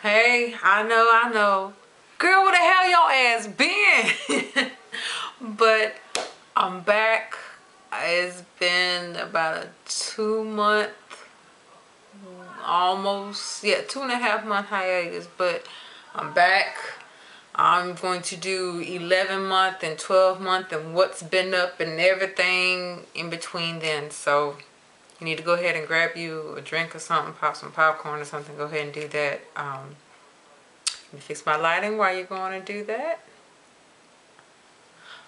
Hey, I know. Girl, where the hell your ass been? But I'm back. It's been about a 2 month, almost, yeah, 2.5 month hiatus, but I'm back. I'm going to do 11 month and 12 month and what's been up and everything in between then. So you need to go ahead and grab you a drink or something, pop some popcorn or something. Go ahead and do that. Let me fix my lighting while you're going to do that.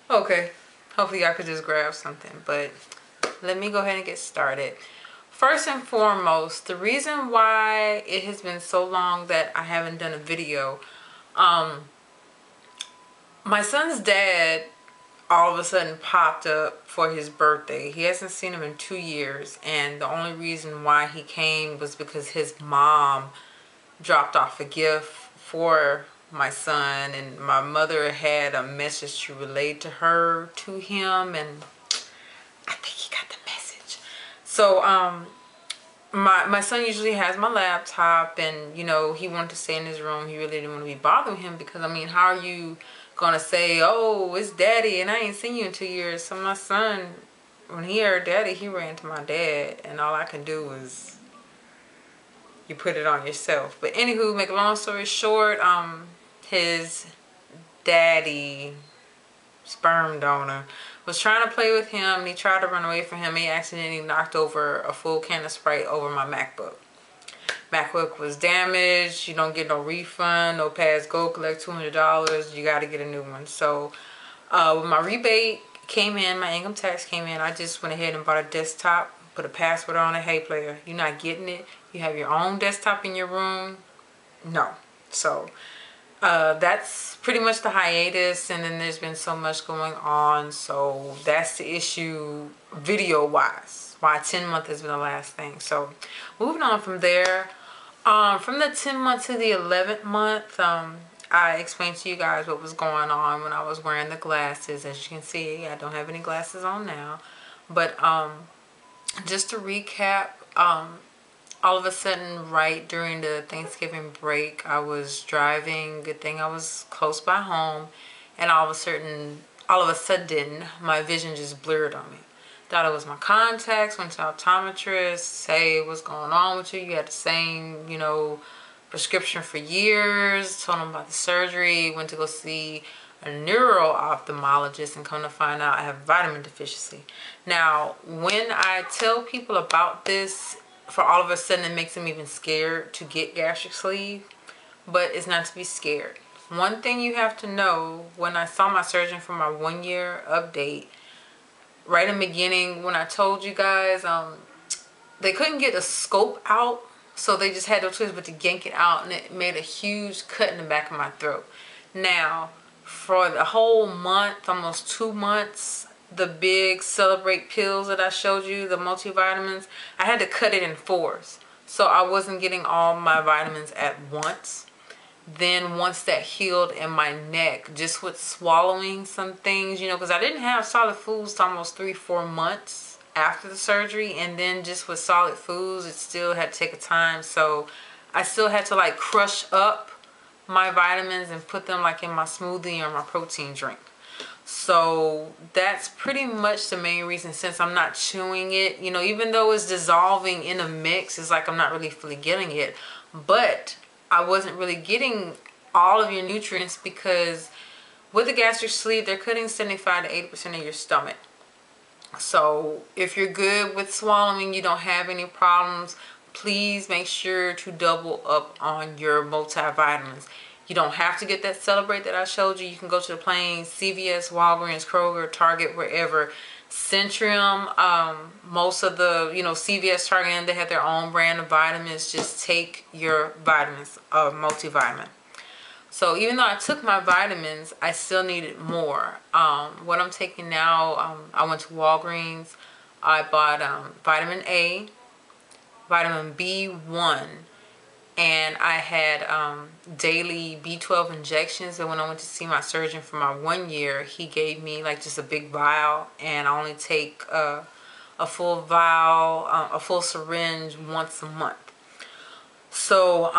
Okay, hopefully y'all could just grab something, but let me go ahead and get started. First and foremost, the reason why it has been so long that I haven't done a video, my son's dad all of a sudden popped up for his birthday. He hasn't seen him in 2 years, and the only reason why he came was because his mom dropped off a gift for my son, and my mother had a message to relay to him, and I think he got the message. So my son usually has my laptop, and you know, he wanted to stay in his room. He really didn't want to be bothering him, because I mean, how are you gonna say, oh, it's daddy and I ain't seen you in 2 years? So my son, when he heard daddy, he ran to my dad, and all I can do was you put it on yourself. But anywho, make a long story short, his daddy, sperm donor, was trying to play with him, and he tried to run away from him. He accidentally knocked over a full can of Sprite over my MacBook. MacBook was damaged. You don't get no refund, no past go, collect $200. You got to get a new one. So when my rebate came in, my income tax came in, I just went ahead and bought a desktop, put a password on it. Hey player, you're not getting it. You have your own desktop in your room. No. So that's pretty much the hiatus, and then there's been so much going on. So that's the issue video wise, why 10 month has been the last thing. So moving on from there, from the 10 month to the 11th month, I explained to you guys what was going on when I was wearing the glasses. As you can see, I don't have any glasses on now, but just to recap, all of a sudden, right during the Thanksgiving break, I was driving. Good thing I was close by home, and all of a sudden, my vision just blurred on me. Thought it was my contacts. Went to optometrist. Say, what's going on with you? You had the same, you know, prescription for years. Told him about the surgery. Went to go see a neuro-ophthalmologist, and come to find out I have vitamin deficiency. Now, when I tell people about this, for all of a sudden it makes them even scared to get gastric sleeve, but it's not to be scared. One thing you have to know, when I saw my surgeon for my 1 year update, right in the beginning when I told you guys, they couldn't get the scope out, so they just had no choice but to yank it out, and it made a huge cut in the back of my throat. Now, for the whole month, almost 2 months, the big Celebrate pills that I showed you, the multivitamins, I had to cut it in 4s. So I wasn't getting all my vitamins at once. Then once that healed in my neck, just with swallowing some things, you know, because I didn't have solid foods to almost 3-4 months after the surgery. And then just with solid foods, it still had to take a time. So I still had to like crush up my vitamins and put them like in my smoothie or my protein drink. So that's pretty much the main reason, since I'm not chewing it. You know, even though it's dissolving in a mix, it's like I'm not really fully getting it. But I wasn't really getting all of your nutrients, because with the gastric sleeve, they're cutting 75 to 80% of your stomach. So if you're good with swallowing, you don't have any problems, please make sure to double up on your multivitamins. You don't have to get that Celebrate that I showed you. You can go to the plain CVS, Walgreens, Kroger, Target, wherever. Centrum, most of the, you know, CVS, Target, and they have their own brand of vitamins. Just take your vitamins, multivitamin. So even though I took my vitamins, I still needed more. What I'm taking now, I went to Walgreens. I bought vitamin A, vitamin B1, and I had daily B12 injections. And when I went to see my surgeon for my 1 year, he gave me like just a big vial, and I only take a full vial, a full syringe once a month. So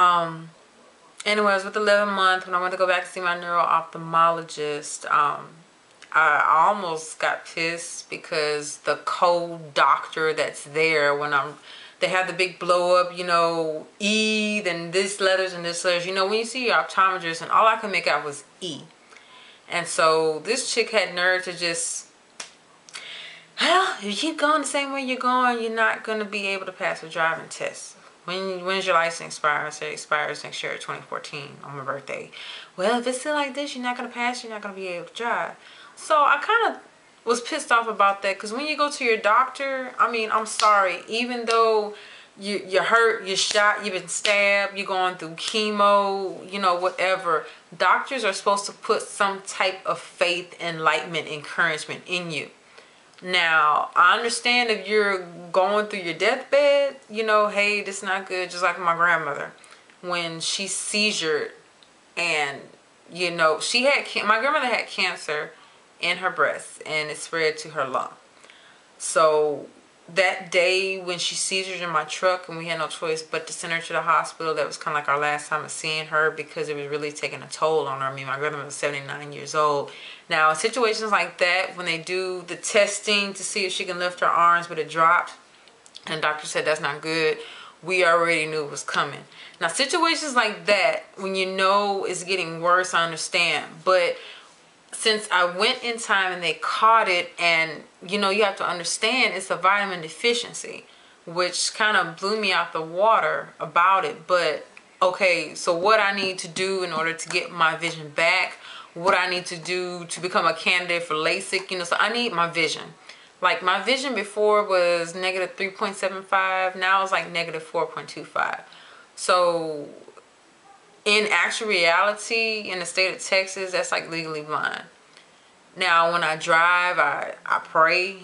anyways, with the 11th month, when I went to go back to see my neuro-ophthalmologist, I almost got pissed because the co-doctor that's there, they have the big blow up, you know, E, then this letters and this letters. You know, when you see your optometrist, and all I could make out was E. And so this chick had nerve to just, well, if you keep going the same way you're going, you're not going to be able to pass a driving test. When's your license expire? I said, it expires next year, 2014, on my birthday. Well, if it's still like this, you're not going to pass, you're not going to be able to drive. So I kind of was pissed off about that, because when you go to your doctor, I mean, I'm sorry, even though you're hurt, you're shot, you've been stabbed, you're going through chemo, you know, whatever, doctors are supposed to put some type of faith, enlightenment, encouragement in you. Now, I understand if you're going through your deathbed, you know, hey, this is not good. Just like my grandmother, when she seizured, and, you know, my grandmother had cancer in her breast, and it spread to her lung. So that day when she seizured in my truck, and we had no choice but to send her to the hospital, that was kind of like our last time of seeing her, because it was really taking a toll on her. I mean, my grandmother was 79 years old. Now, in situations like that, when they do the testing to see if she can lift her arms, but it dropped, and the doctor said that's not good, we already knew it was coming. Now, situations like that, when you know it's getting worse, I understand. But since I went in time and they caught it, and, you know, you have to understand it's a vitamin deficiency, which kind of blew me out the water about it. But, okay, so what I need to do in order to get my vision back, what I need to do to become a candidate for LASIK, you know, so I need my vision. Like, my vision before was negative 3.75, now it's like negative 4.25. So in actual reality, in the state of Texas, that's like legally blind. Now, when I drive, I pray,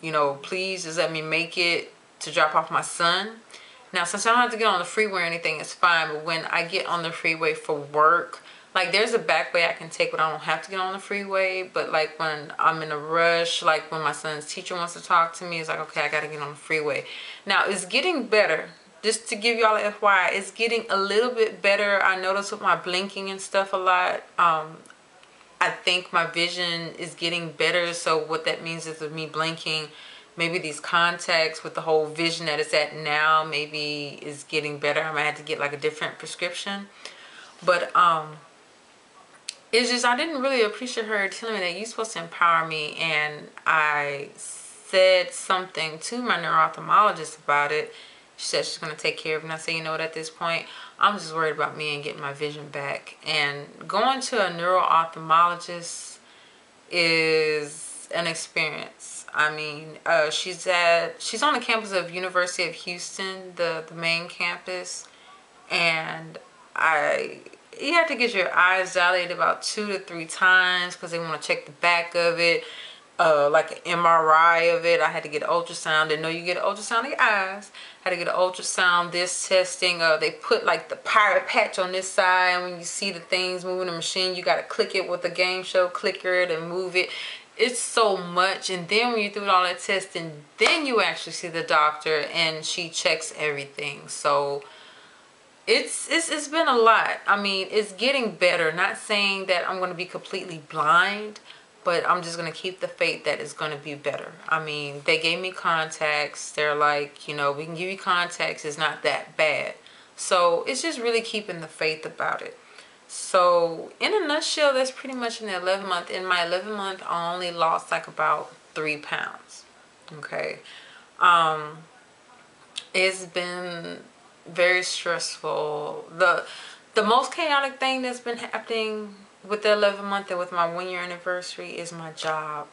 you know, please just let me make it to drop off my son. Now, since I don't have to get on the freeway or anything, it's fine. But when I get on the freeway for work, like, there's a back way I can take, but I don't have to get on the freeway. But, like, when I'm in a rush, like when my son's teacher wants to talk to me, it's like, okay, I got to get on the freeway. Now, it's getting better. Just to give y'all an FYI, it's getting a little bit better. I notice with my blinking and stuff a lot. I think my vision is getting better. So what that means is with me blinking, maybe these contacts with the whole vision that it's at now, maybe is getting better. I might have to get like a different prescription. But it's just, I didn't really appreciate her telling me that you're supposed to empower me. And I said something to my neuro-ophthalmologist about it. She said she's going to take care of it. And I said, you know what, at this point, I'm just worried about me and getting my vision back. And going to a neuro-ophthalmologist is an experience. I mean, she's on the campus of University of Houston, the main campus. And you have to get your eyes dilated about 2 to 3 times because they want to check the back of it. Like an MRI of it. I had to get an ultrasound. Didn't know you get an ultrasound of your eyes. Had to get an ultrasound. This testing. They put like the pirate patch on this side, and when you see the things moving the machine, you gotta click it with the game show clicker to move it. It's so much. And then when you do all that testing, then you actually see the doctor, and she checks everything. So it's been a lot. I mean, it's getting better. Not saying that I'm gonna be completely blind, but I'm just going to keep the faith that it's going to be better. I mean, they gave me contacts. They're like, you know, we can give you contacts. It's not that bad. So it's just really keeping the faith about it. So in a nutshell, that's pretty much in the 11th month. In my 11th month, I only lost like about 3 pounds. Okay. It's been very stressful. The most chaotic thing that's been happening with the 11th month and with my 1-year anniversary is my job.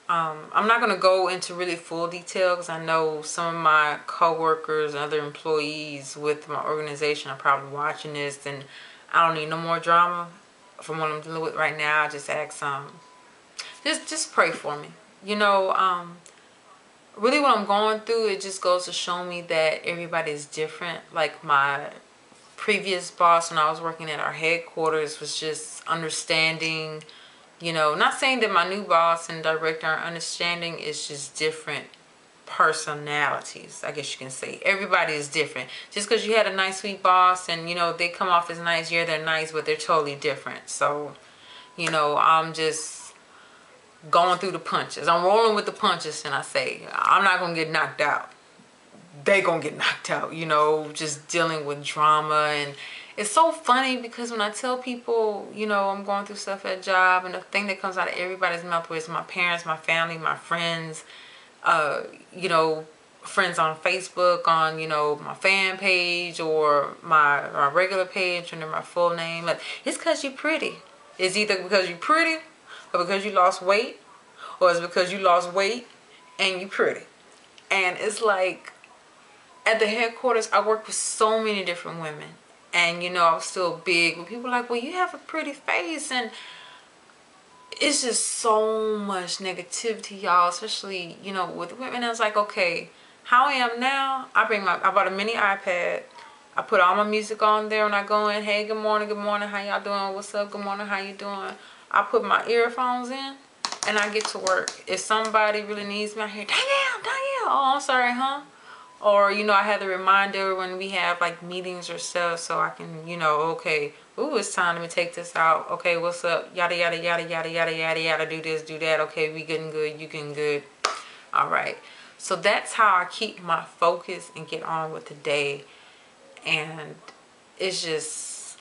I'm not going to go into really full detail because I know some of my co-workers and other employees with my organization are probably watching this, and I don't need no more drama from what I'm dealing with right now. I just ask just pray for me. You know, really what I'm going through, it just goes to show me that everybody is different. Like my previous boss when I was working at our headquarters was just understanding, you know, not saying that my new boss and director are understanding, it's just different personalities, I guess you can say. Everybody is different. Just because you had a nice sweet boss and you know they come off as nice, yeah, they're nice, but they're totally different. So, you know, I'm just going through the punches. I'm rolling with the punches, and I say I'm not gonna get knocked out. They gonna get knocked out, you know, just dealing with drama. And it's so funny because when I tell people, you know, I'm going through stuff at job, and the thing that comes out of everybody's mouth is my parents, my family, my friends, you know, friends on Facebook, on, you know, my fan page or my regular page under my full name. Like, it's because you're pretty. It's either because you're pretty or because you lost weight, or it's because you lost weight and you're pretty. And it's like, at the headquarters, I work with so many different women. And, you know, I was still big. But people are like, well, you have a pretty face. And it's just so much negativity, y'all. Especially, you know, with women. I was like, okay, how I am now, I bought a mini iPad. I put all my music on there when I go in. Hey, good morning, how y'all doing? What's up, good morning, how you doing? I put my earphones in and I get to work. If somebody really needs me, I hear, Danielle, oh, I'm sorry, huh? Or, you know, I have the reminder when we have like meetings or stuff, so I can, you know, okay, ooh, it's time, let me take this out. Okay, what's up? Yada, yada, yada, yada, yada, yada, yada, do this, do that. Okay, we getting good, you getting good. All right. So that's how I keep my focus and get on with the day. And it's just,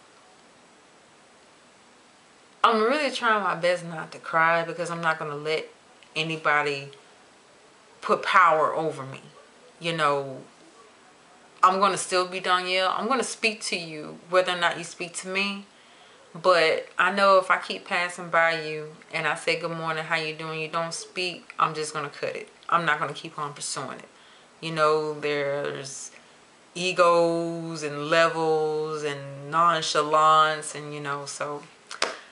I'm really trying my best not to cry, because I'm not going to let anybody put power over me. You know, I'm going to still be Danielle. I'm going to speak to you whether or not you speak to me. But I know if I keep passing by you and I say good morning, how you doing, you don't speak, I'm just going to cut it. I'm not going to keep on pursuing it. You know, there's egos and levels and nonchalance, and, you know, so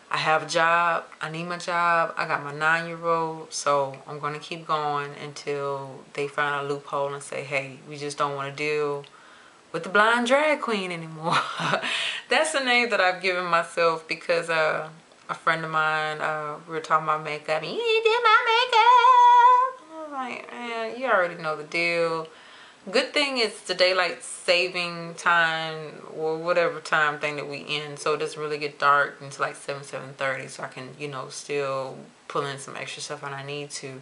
I have a job. I need my job. I got my 9-year-old. So I'm going to keep going until they find a loophole and say, hey, we just don't want to deal with the blind drag queen anymore. That's the name that I've given myself, because a friend of mine, we were talking about makeup. You did my makeup. I was like, man, you already know the deal. Good thing it's the daylight saving time or whatever time thing that we in, so it doesn't really get dark until like 7:30, so I can, you know, still pull in some extra stuff when I need to.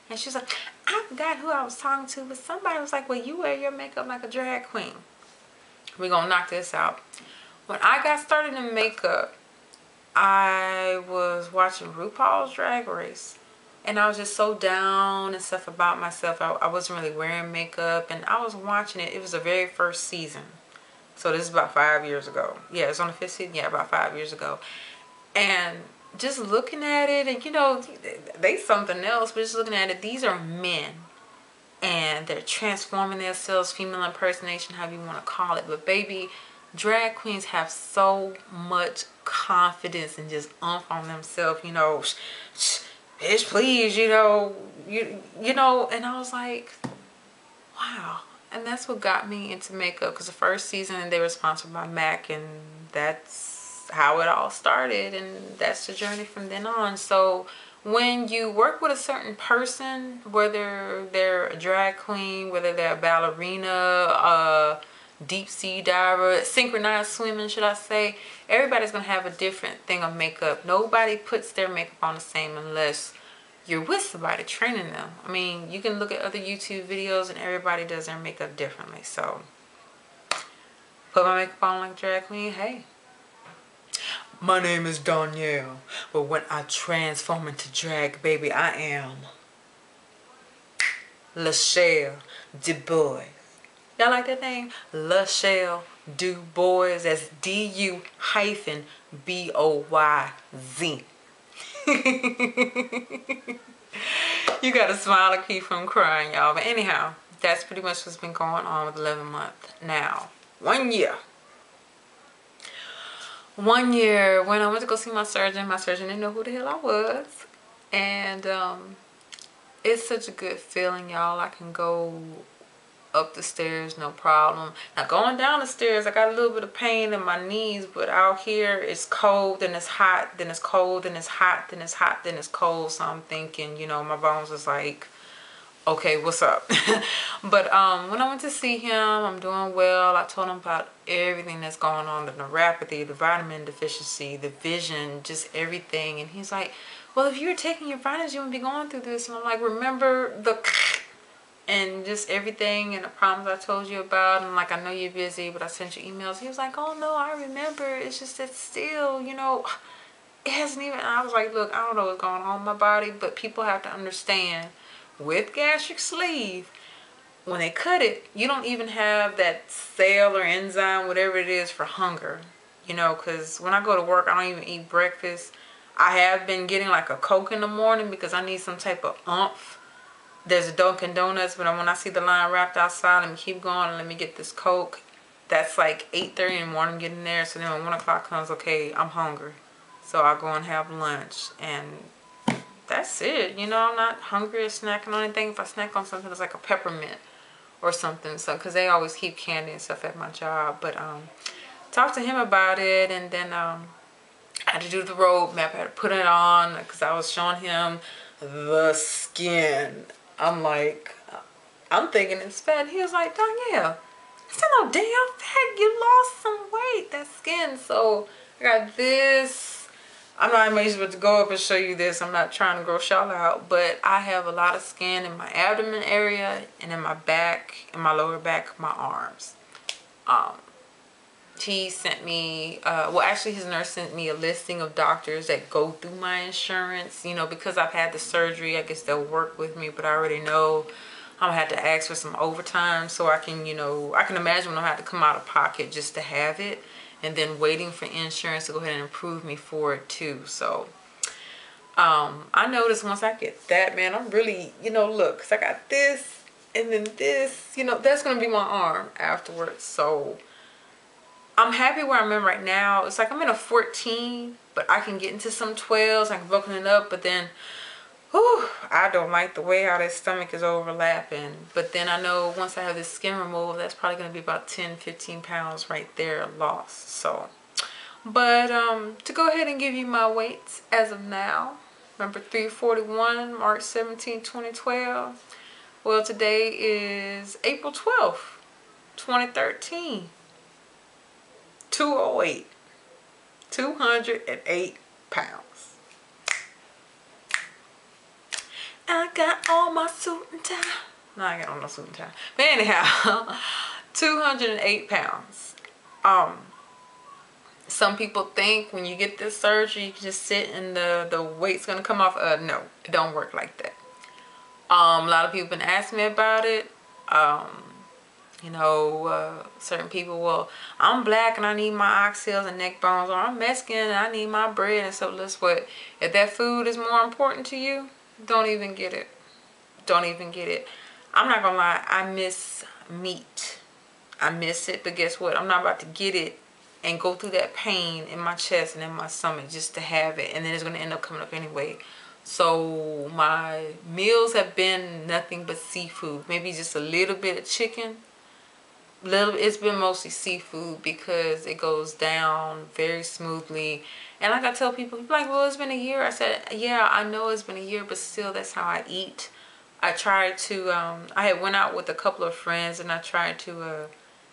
And she's like, I forgot who I was talking to, but somebody was like, well, you wear your makeup like a drag queen. We're gonna knock this out. When I got started in makeup, I was watching RuPaul's Drag Race. And I was just so down and stuff about myself. I wasn't really wearing makeup. And I was watching it. It was the very first season. So this is about 5 years ago. Yeah, it's on the 5th season. Yeah, about 5 years ago. And just looking at it. And, you know, they something else. But just looking at it. These are men. And they're transforming themselves. Female impersonation, however you want to call it. But, baby, drag queens have so much confidence and just oomph on themselves. You know, bitch, please, you know, you know, and I was like, wow. And that's what got me into makeup, because the first season they were sponsored by MAC, and that's how it all started, and that's the journey from then on. So when you work with a certain person, whether they're a drag queen, whether they're a ballerina, deep sea diver, synchronized swimming, should I say, everybody's gonna have a different thing of makeup. Nobody puts their makeup on the same unless you're with somebody training them. I mean, you can look at other YouTube videos and everybody does their makeup differently. So put my makeup on like a drag queen, hey, my name is Danielle, but when I transform into drag, baby, I am Lachelle DuBois. Y'all like that name? Lachelle DuBois. That's D-U-B-O-Y-Z. You gotta smile or keep from crying, y'all. But anyhow, that's pretty much what's been going on with 11 months. Now, 1 year. 1 year when I went to go see my surgeon didn't know who the hell I was. And it's such a good feeling, y'all. I can go up the stairs, no problem. Now going down the stairs, I got a little bit of pain in my knees, but out here it's cold, then it's hot, then it's cold, then it's hot, then it's hot, then it's cold. So I'm thinking, you know, my bones is like, okay, what's up? But when I went to see him, I'm doing well. I told him about everything that's going on, the neuropathy, the vitamin deficiency, the vision, just everything. And he's like, well, if you were taking your vitamins, you wouldn't be going through this. And I'm like, remember the and just everything and the problems I told you about. And like, I know you're busy, but I sent you emails. He was like, oh no, I remember. It's just that still, you know, it hasn't even. I was like, look, I don't know what's going on in my body, but people have to understand with gastric sleeve, when they cut it, you don't even have that cell or enzyme, whatever it is, for hunger. You know, because when I go to work, I don't even eat breakfast. I have been getting like a Coke in the morning because I need some type of oomph. There's a Dunkin' Donuts, but when I see the line wrapped outside, let me keep going and let me get this Coke. That's like 8:30 in the morning getting there. So then when 1 o'clock comes, okay, I'm hungry. So I go and have lunch, and that's it. You know, I'm not hungry or snacking on anything. If I snack on something, it's like a peppermint or something. So, because they always keep candy and stuff at my job. But talked to him about it, and then I had to do the roadmap. I had to put it on because I was showing him the skin. I'm like, I'm thinking it's fat. He was like, Danielle, it's not no damn fat. You lost some weight. That skin. So I got this. I'm not even able to go up and show you this. I'm not trying to gross y'all out, but I have a lot of skin in my abdomen area and in my back, in my lower back, my arms. He sent me, well, actually his nurse sent me a listing of doctors that go through my insurance. You know, because I've had the surgery, I guess they'll work with me, but I already know I'm gonna have to ask for some overtime so I can, you know, I can imagine when I have to come out of pocket just to have it, and then waiting for insurance to go ahead and approve me for it too. So I noticed once I get that, man, I'm really, you know, look, cause I got this and then this, you know, that's gonna be my arm afterwards. So I'm happy where I'm in right now. It's like I'm in a 14, but I can get into some 12s. I can broken it up, but then, whew, I don't like the way how this stomach is overlapping. But then I know once I have this skin removal, that's probably going to be about 10, 15 pounds right there lost. So, but to go ahead and give you my weights as of now. Number 341, March 17, 2012. Well, today is April 12th, 2013. 208. 208 pounds. I got on my suit and tie. No, I got on no suit and tie. But anyhow, 208 pounds. Some people think when you get this surgery, you can just sit and the weight's gonna come off. No, it don't work like that. A lot of people have been asking me about it. You know, certain people, well, I'm black and I need my oxtails and neck bones, or I'm Mexican and I need my bread and so let's what. If that food is more important to you, don't even get it. Don't even get it. I'm not gonna lie, I miss meat. I miss it, but guess what? I'm not about to get it and go through that pain in my chest and in my stomach just to have it, and then it's gonna end up coming up anyway. So my meals have been nothing but seafood, maybe just a little bit of chicken. It's been mostly seafood because it goes down very smoothly. And like I tell people, like, well, it's been a year. I said, yeah, I know it's been a year, but still, that's how I eat. I tried to, I had went out with a couple of friends and I tried to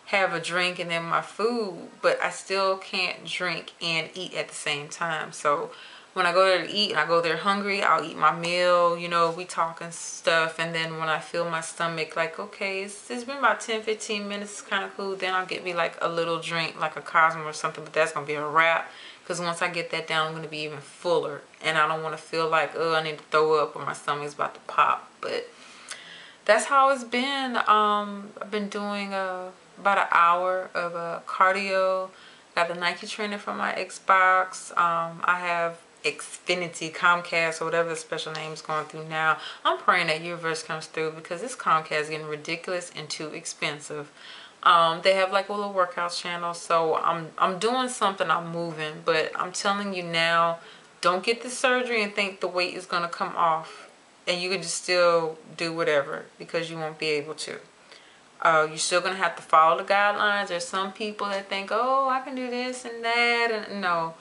have a drink and then my food, but I still can't drink and eat at the same time. So when I go there to eat and I go there hungry, I'll eat my meal, you know, we talk and stuff. And then when I feel my stomach, like, okay, it's been about 10, 15 minutes, it's kind of cool. Then I'll get me like a little drink, like a Cosmo or something, but that's going to be a wrap. Because once I get that down, I'm going to be even fuller. And I don't want to feel like, oh, I need to throw up or my stomach's about to pop. But that's how it's been. I've been doing about an hour of cardio. Got the Nike trainer from my Xbox. I have Xfinity, Comcast, or whatever the special name is going through now. I'm praying that Universe comes through because this Comcast is getting ridiculous and too expensive. They have like a little workout channel, so I'm doing something, I'm moving, but I'm telling you now, don't get the surgery and think the weight is gonna come off and you can just still do whatever, because you won't be able to. You're still gonna have to follow the guidelines. There's some people that think, oh, I can do this and that, and no,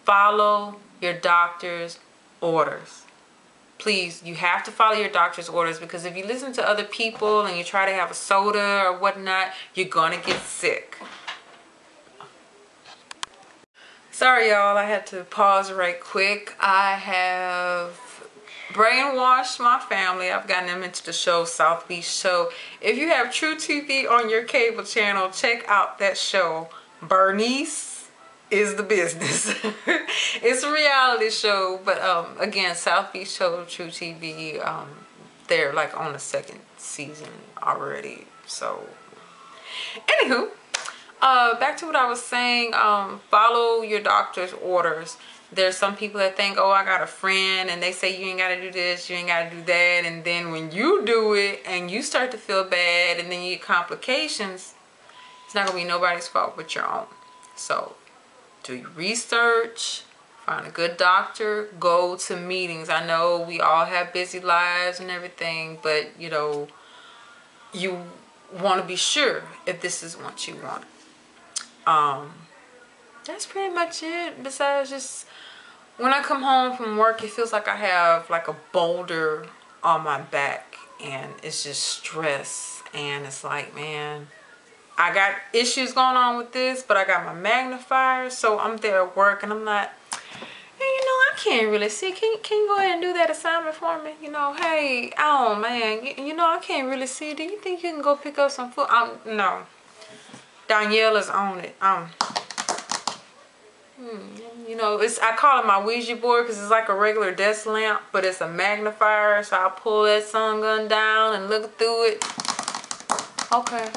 follow your doctor's orders. please, you have to follow your doctor's orders, because if you listen to other people and you try to have a soda or whatnot, you're gonna get sick. Sorry y'all, I had to pause right quick. I have brainwashed my family. I've gotten them into the show South Beach Show. If you have True TV on your cable channel, check out that show. Bernice is the business. It's a reality show, but again, South Beach Show, True TV, they're like on the 2nd season already. So anywho, back to what I was saying. Follow your doctor's orders. There's some people that think, oh, I got a friend and they say you ain't got to do this, you ain't got to do that, and then when you do it and you start to feel bad and then you get complications, it's not gonna be nobody's fault but your own. So do your research, find a good doctor, go to meetings. I know we all have busy lives and everything, but you know, you want to be sure if this is what you want. That's pretty much it. Besides, just when I come home from work, it feels like I have like a boulder on my back, and it's just stress. And it's like, man, I got issues going on with this, but I got my magnifier, so I'm there at work and I'm not, hey, you know, I can't really see. Can you go ahead and do that assignment for me? You know, hey, oh man, you know, I can't really see. Do you think you can go pick up some food? No. Danielle is on it. You know, I call it my Ouija board because it's like a regular desk lamp, but it's a magnifier. So I pull that sun gun down and look through it. Okay.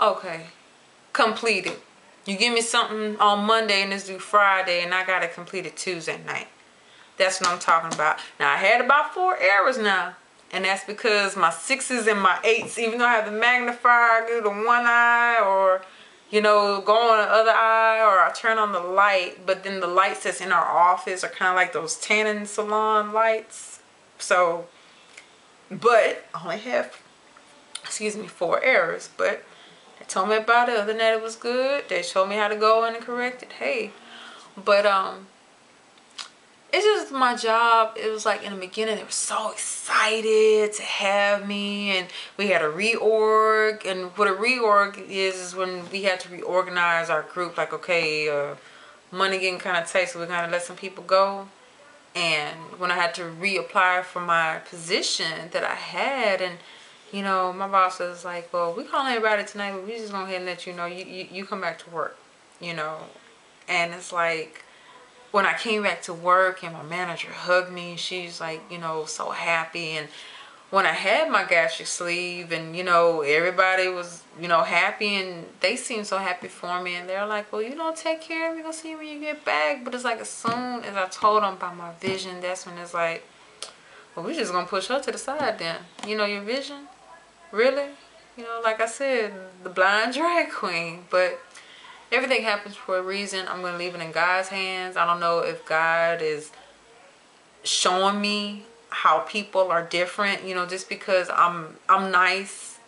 Okay. Completed. You give me something on Monday and it's due Friday, and I got to complete it Tuesday night. That's what I'm talking about. Now, I had about 4 errors now. And that's because my 6s and my 8s, even though I have the magnifier, I do the one eye, or, you know, go on the other eye, or I turn on the light, but then the lights that's in our office are kind of like those tanning salon lights. So, but I only have, 4 errors, but they told me about it. Other than that, it was good. They showed me how to go in and correct it. Hey, but it's just my job. It was like in the beginning, they were so excited to have me, and we had a reorg. And what a reorg is when we had to reorganize our group. Like, okay, money getting kind of tight, so we're gonna let some people go. And when I had to reapply for my position that I had, and you know, my boss was like, well, we calling everybody tonight, but we just gonna go ahead and let you know you come back to work, you know. And it's like, when I came back to work and my manager hugged me, she's like, you know, so happy. And when I had my gastric sleeve, and you know, everybody was, you know, happy, and they seemed so happy for me, and they're like, well, you don't take care of me, gonna see you when you get back. But it's like, as soon as I told them about my vision, that's when it's like, well, we're just gonna push her to the side then. You know, your vision, really? You know, like I said, the blind drag queen. But everything happens for a reason. I'm going to leave it in God's hands. I don't know if God is showing me how people are different. You know, just because I'm nice,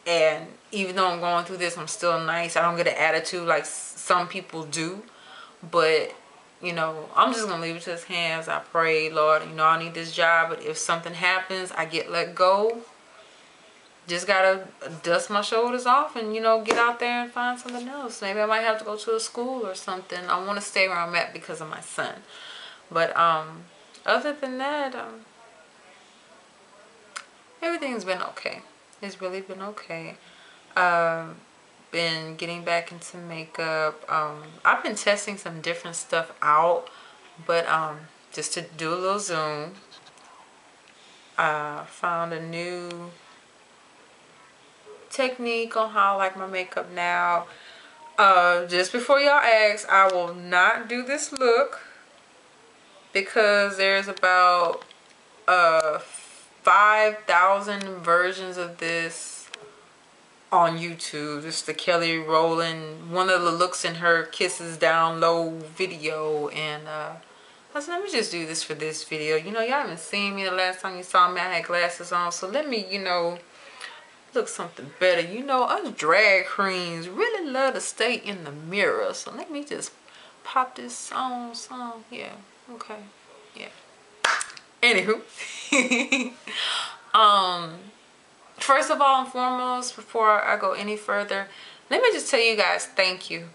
and even though I'm going through this, I'm still nice. I don't get an attitude like some people do. But, you know, I'm just going to leave it to his hands. I pray, Lord, you know, I need this job. But if something happens, I get let go. Just gotta dust my shoulders off and, you know, get out there and find something else. Maybe I might have to go to a school or something. I want to stay where I'm at because of my son. But other than that, everything's been okay. It's really been okay. Been getting back into makeup. I've been testing some different stuff out, but just to do a little zoom, found a new technique on how I like my makeup now. Just before y'all ask, I will not do this look because there's about 5,000 versions of this on YouTube. It's the Kelly Rowland, one of the looks in her kisses down low video, and I said, let me just do this for this video. You know, y'all haven't seen me. The last time you saw me, I had glasses on, so let me, you know, look something better. You know, us drag queens really love to stay in the mirror, so let me just pop this on. Yeah, okay, yeah. Anywho. First of all and foremost, before I go any further, let me just tell you guys thank you.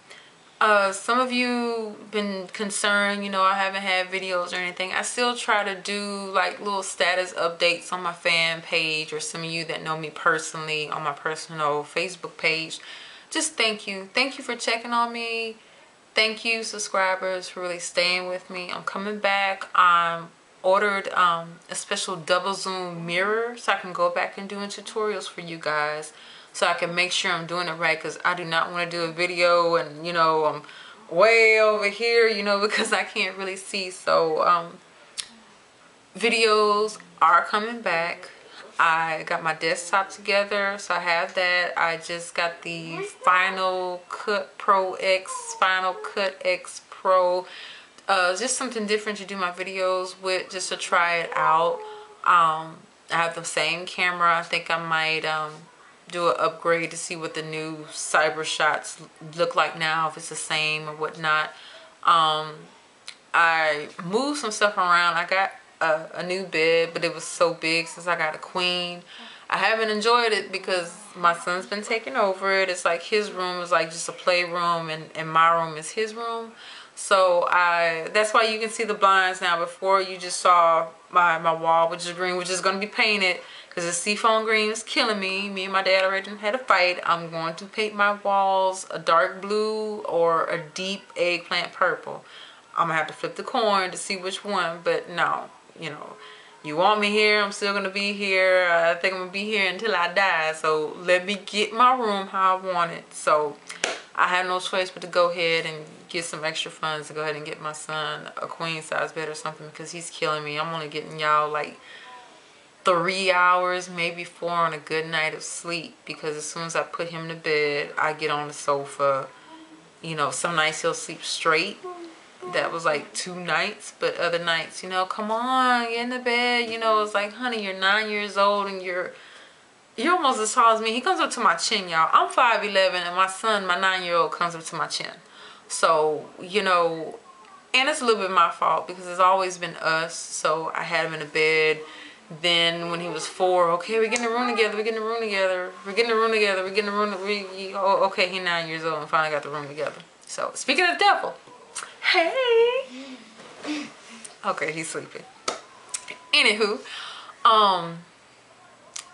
Some of you been concerned, you know, I haven't had videos or anything. I still try to do like little status updates on my fan page, or some of you that know me personally on my personal Facebook page. Just thank you. Thank you for checking on me. Thank you, subscribers, for really staying with me. I'm coming back. Ordered a special double zoom mirror so I can go back and doing tutorials for you guys, so I can make sure I'm doing it right, because I do not want to do a video and, you know, I'm way over here, you know, because I can't really see. So videos are coming back. I got my desktop together, so I have that. I just got the Final Cut Pro X, Final Cut X Pro. Just something different to do my videos with, just to try it out. I have the same camera. I think I might do an upgrade to see what the new cyber shots look like now, if it's the same or whatnot. I moved some stuff around. I got a new bed, but it was so big since I got a queen. I haven't enjoyed it because my son's been taking over it. It's like his room is like just a playroom, and my room is his room. So that's why you can see the blinds now. Before, you just saw my wall, which is green, which is going to be painted, because the seafoam green is killing me. Me and my dad already had a fight. I'm going to paint my walls a dark blue or a deep eggplant purple. I'm going to have to flip the coin to see which one. But no, you know, you want me here, I'm still going to be here. I think I'm going to be here until I die. So let me get my room how I want it. So I had no choice but to go ahead and get some extra funds to go ahead and get my son a queen size bed or something, because he's killing me. I'm only getting y'all like 3 hours, maybe 4 on a good night of sleep, because as soon as I put him to bed, I get on the sofa. You know, some nights he'll sleep straight. That was like 2 nights, but other nights, you know, come on, get in the bed. You know, it's like, honey, you're 9 years old and you're almost as tall as me. He comes up to my chin, y'all. I'm 5'11", and my son, my 9-year-old, comes up to my chin. So, you know, and it's a little bit my fault, because it's always been us. So I had him in the bed. Then when he was 4, okay, we're getting a room together, we're getting a room together, we're getting a room together, we're getting a room, oh, okay, he's 9 years old and finally got the room together. So, speaking of the devil, hey. Okay, he's sleeping. Anywho,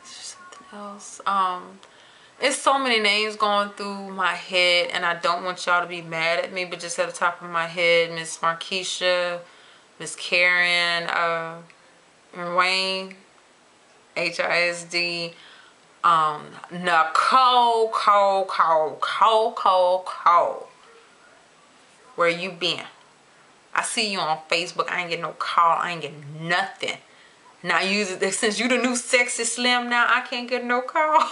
something else. It's so many names going through my head, and I don't want y'all to be mad at me, but just at the top of my head, Miss Markeisha, Miss Karen, Wayne, HISD, Nicole, Cole. Where you been? I see you on Facebook. I ain't getting no call. I ain't getting nothing. Now, since you the new sexy slim now, I can't get no call.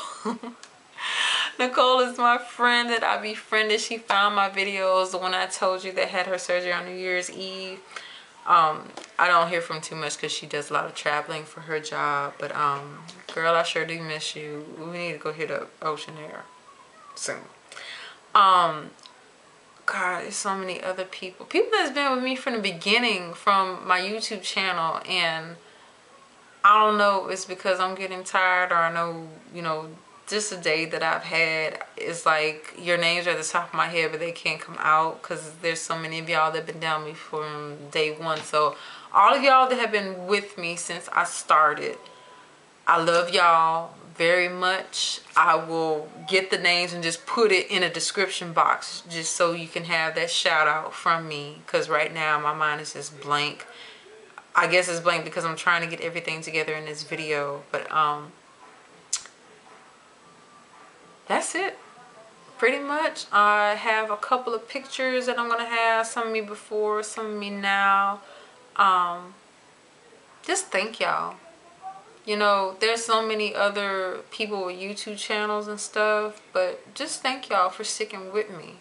Nicole is my friend that I befriended. She found my videos, the one I told you that had her surgery on New Year's Eve. I don't hear from too much because she does a lot of traveling for her job. But girl, I sure do miss you. We need to go hit up Ocean Air soon. God, there's so many other people that's been with me from the beginning, from my YouTube channel, and I don't know if it's because I'm getting tired, or I know, you know, just a day that I've had is like your names are at the top of my head, but they can't come out because there's so many of y'all that have been down me from day one. So all of y'all that have been with me since I started, I love y'all very much. I will get the names and just put it in a description box just so you can have that shout out from me, because right now my mind is just blank. I guess it's blank because I'm trying to get everything together in this video, but that's it pretty much. I have a couple of pictures that I'm gonna have, some of me before, some of me now. Just thank y'all. You know, there's so many other people with YouTube channels and stuff, but just thank y'all for sticking with me.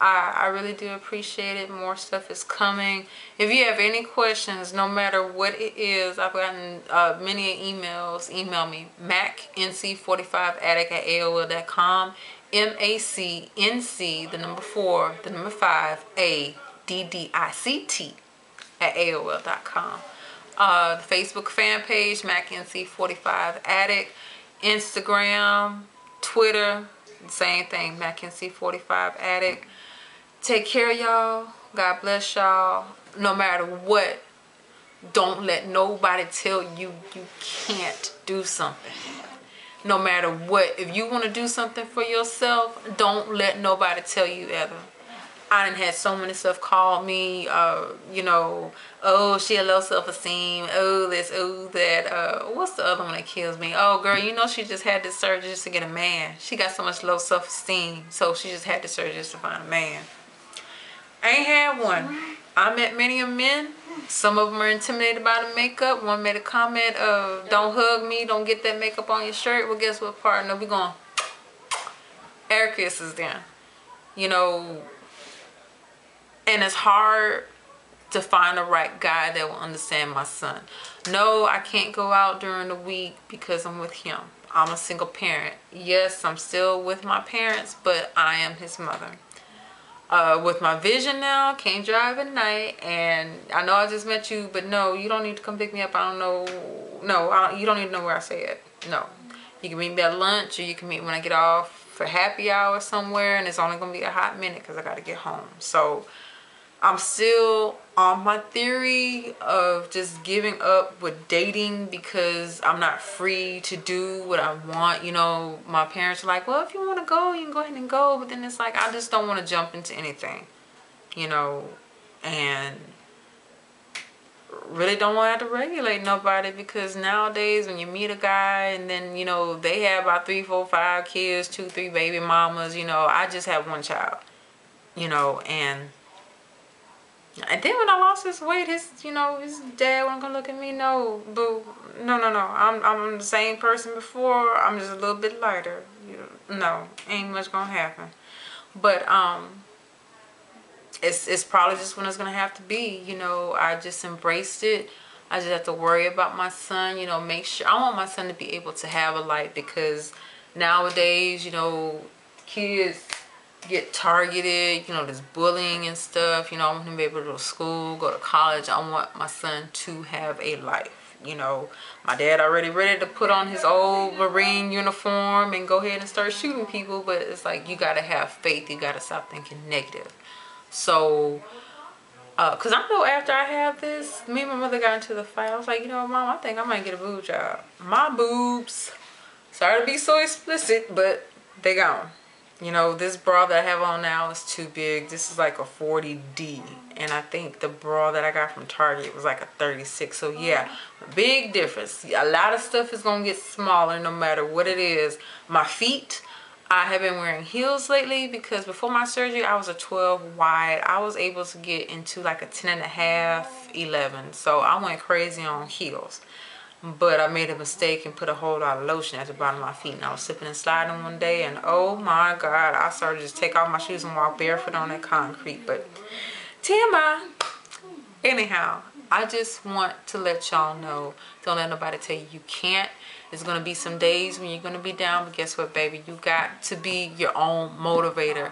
I really do appreciate it. More stuff is coming. If you have any questions, no matter what it is, I've gotten many emails. Email me, macnc45addict@aol.com. MACNC, the number 4, the number 5, ADDICT @aol.com. The Facebook fan page, MacNC45 Addict. Instagram, Twitter, same thing, MacNC45 Addict. Take care, y'all. God bless y'all. No matter what, don't let nobody tell you you can't do something. No matter what, if you want to do something for yourself, don't let nobody tell you ever. I done had so many stuff call me, you know, oh, she had low self-esteem, oh, this, oh, that, what's the other one that kills me? Oh, girl, you know, she just had this surgery just to get a man. She got so much low self-esteem, so she just had this surgery just to find a man. I ain't had one. I met many of men. Some of them are intimidated by the makeup. One made a comment of, don't hug me, don't get that makeup on your shirt. Well, guess what, partner? We gonna air kisses then. You know, and it's hard to find the right guy that will understand my son. No, I can't go out during the week because I'm with him. I'm a single parent. Yes, I'm still with my parents, but I am his mother. With my vision now, can't drive at night, and I know I just met you, but no, you don't need to come pick me up. I don't know. No, you don't need to know where I stay at. No. You can meet me at lunch, or you can meet when I get off for happy hour somewhere, and it's only going to be a hot minute because I got to get home. So I'm still on my theory of just giving up with dating because I'm not free to do what I want. You know, my parents are like, well, if you want to go, you can go ahead and go. But then it's like, I just don't want to jump into anything, you know, and really don't want to have to regulate nobody, because nowadays when you meet a guy and then, you know, they have about 3, 4, 5 kids, 2, 3 baby mamas, you know, I just have one child, you know, and then when I lost his weight, his dad wasn't gonna look at me. No, boo, no. I'm the same person before. I'm just a little bit lighter. No, ain't much gonna happen. But it's probably just when it's gonna have to be. You know, I just embraced it. I just have to worry about my son. You know, make sure I want my son to be able to have a life, because nowadays, you know, kids get targeted, you know, there's bullying and stuff. You know, I want him to be able to go to school, go to college. I want my son to have a life. You know, my dad already ready to put on his old Marine uniform and go ahead and start shooting people, but it's like, you got to have faith. You got to stop thinking negative. So because I know after I have this, me and my mother got into the fight. I was like, you know, Mom, I think I might get a boob job. My boobs, sorry to be so explicit, but they gone. You know, this bra that I have on now is too big. This is like a 40D. And I think the bra that I got from Target was like a 36. So yeah, big difference. A lot of stuff is going to get smaller no matter what it is. My feet, I have been wearing heels lately because before my surgery, I was a 12 wide. I was able to get into like a 10.5, 11. So I went crazy on heels. But I made a mistake and put a whole lot of lotion at the bottom of my feet. And I was slipping and sliding one day, and oh my God, I started to just take off my shoes and walk barefoot on that concrete. But TMI. Anyhow, I just want to let y'all know, don't let nobody tell you you can't. There's going to be some days when you're going to be down, but guess what, baby? You got to be your own motivator.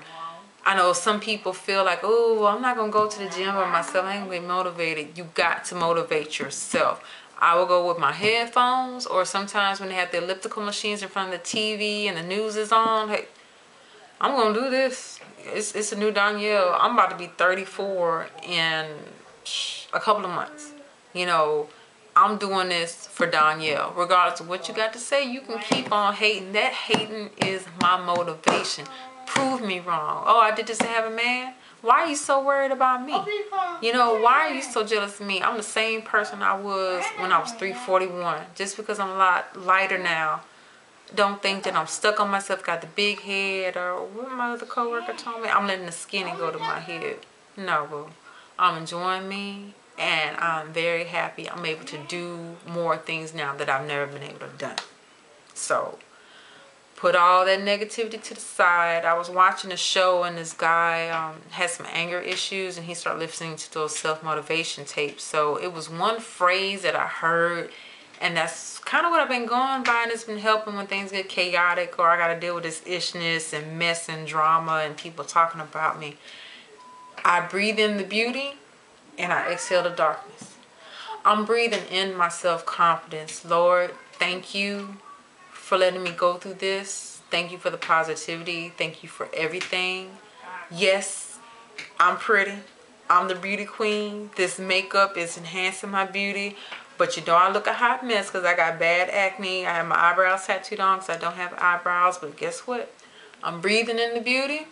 I know some people feel like, oh, I'm not going to go to the gym by myself. I ain't going to be motivated. You got to motivate yourself. I will go with my headphones, or sometimes when they have the elliptical machines in front of the TV and the news is on, hey, I'm going to do this. It's a new Danielle. I'm about to be 34 in a couple of months. You know, I'm doing this for Danielle. Regardless of what you got to say, you can keep on hating. That hating is my motivation. Prove me wrong. Oh, I did this to have a man? Why are you so worried about me? You know, why are you so jealous of me? I'm the same person I was when I was 341. Just because I'm a lot lighter now, don't think that I'm stuck on myself, got the big head, or what my other coworker told me, I'm letting the skinny go to my head. No, boo. I'm enjoying me, and I'm very happy. I'm able to do more things now that I've never been able to do. So put all that negativity to the side. I was watching a show, and this guy had some anger issues, and he started listening to those self-motivation tapes. So it was one phrase that I heard, and that's kind of what I've been going by, and it's been helping when things get chaotic, or I got to deal with this ishness and mess and drama and people talking about me. I breathe in the beauty, and I exhale the darkness. I'm breathing in my self-confidence. Lord, thank you for letting me go through this. Thank you for the positivity. Thank you for everything. Yes, I'm pretty. I'm the beauty queen. This makeup is enhancing my beauty. But you know I look a hot mess because I got bad acne. I have my eyebrows tattooed on because I don't have eyebrows. But guess what? I'm breathing in the beauty.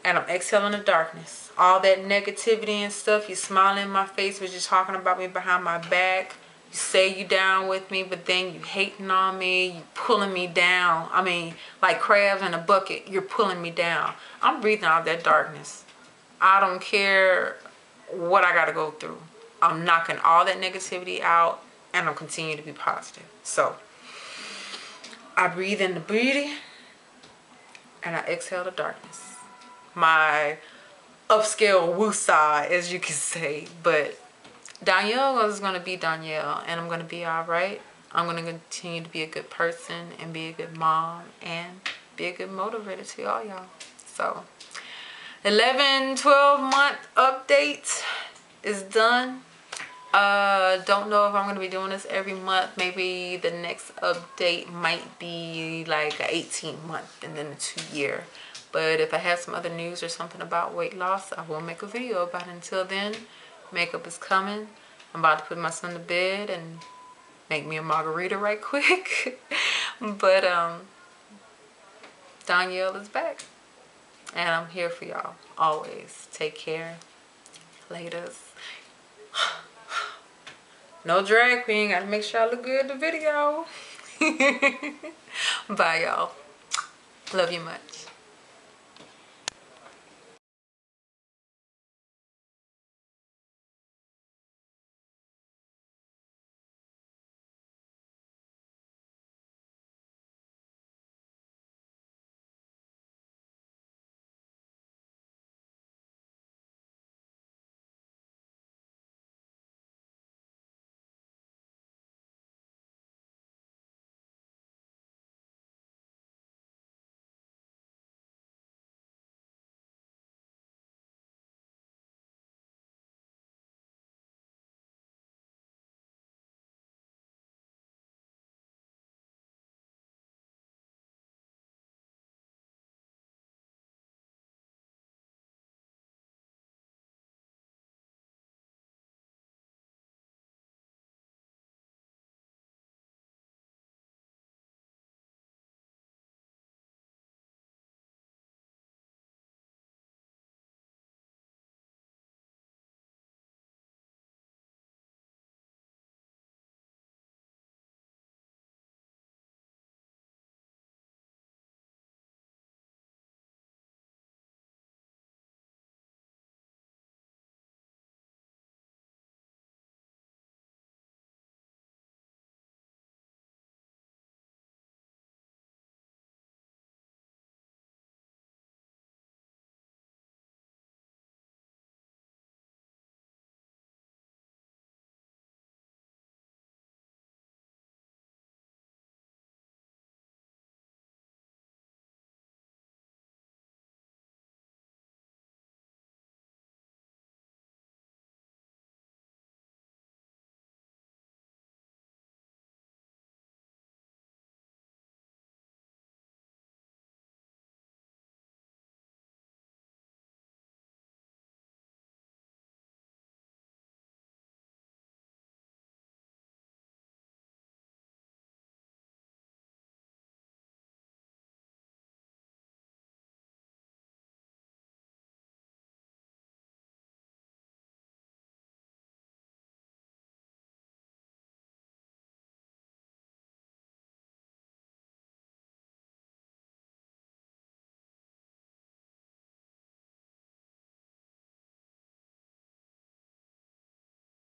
And I'm exhaling the darkness. All that negativity and stuff, you smiling in my face, but you're talking about me behind my back. You say you down with me, but then you hating on me. You pulling me down. I mean, like crabs in a bucket, you're pulling me down. I'm breathing out that darkness. I don't care what I got to go through. I'm knocking all that negativity out, and I'm continuing to be positive. So, I breathe in the beauty, and I exhale the darkness. My upscale woosah, as you can say. But Danielle is going to be Danielle, and I'm going to be all right. I'm going to continue to be a good person and be a good mom and be a good motivator to all y'all. So 11, 12-month update is done. Don't know if I'm going to be doing this every month. Maybe the next update might be like an 18-month and then a 2-year. But if I have some other news or something about weight loss, I will make a video about it. Until then, makeup is coming. I'm about to put my son to bed and make me a margarita right quick. But Danielle is back. And I'm here for y'all. Always. Take care. Laters. No drag queen. Gotta make sure I look good in the video. Bye, y'all. Love you much.